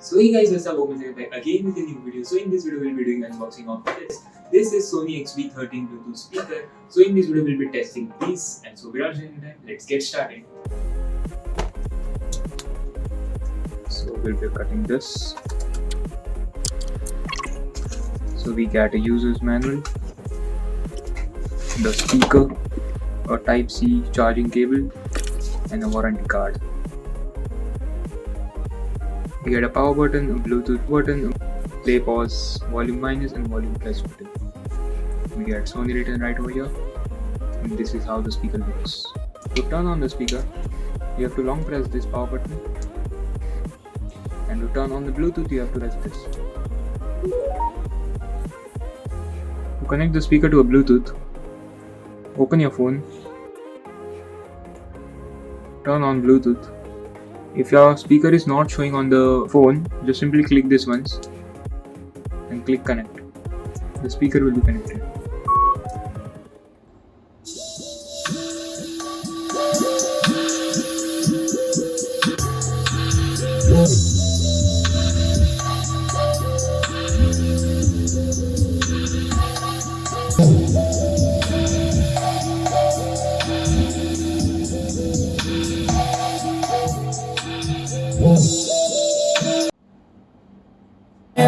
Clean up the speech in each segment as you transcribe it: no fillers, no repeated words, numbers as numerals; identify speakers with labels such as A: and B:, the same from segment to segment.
A: So hey guys, what's up? Welcome back again with a new video. So in this video we'll be doing unboxing of this. This is Sony XB13 Bluetooth speaker. So in this video we'll be testing this, and so without any time, let's get started. So we'll be cutting this. So we get a user's manual, the speaker, a Type-C charging cable, and a warranty card. We get a power button, a Bluetooth button, a play, pause, volume minus and volume plus button. We get Sony written right over here, and this is how the speaker looks. To turn on the speaker, you have to long press this power button, and to turn on the Bluetooth you have to press this. To connect the speaker to a Bluetooth, open your phone, turn on Bluetooth. If your speaker is not showing on the phone, just simply click this once and click connect. The speaker will be connected.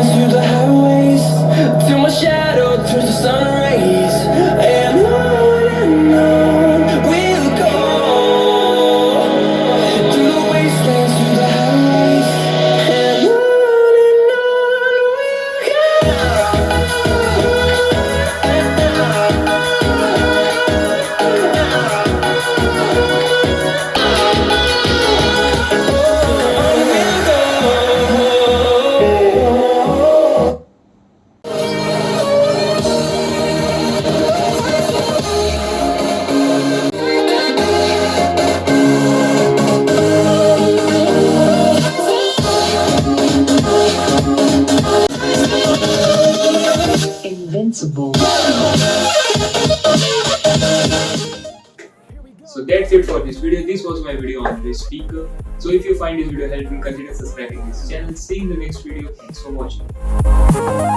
B: Through the highways, till my shadow turns to sun rays, and on we'll go through the wastelands, through the highways, and invincible.
A: So that's it for this video. This was my video on this speaker. So if you find this video helpful, consider subscribing this channel. See you in the next video. Thanks for watching.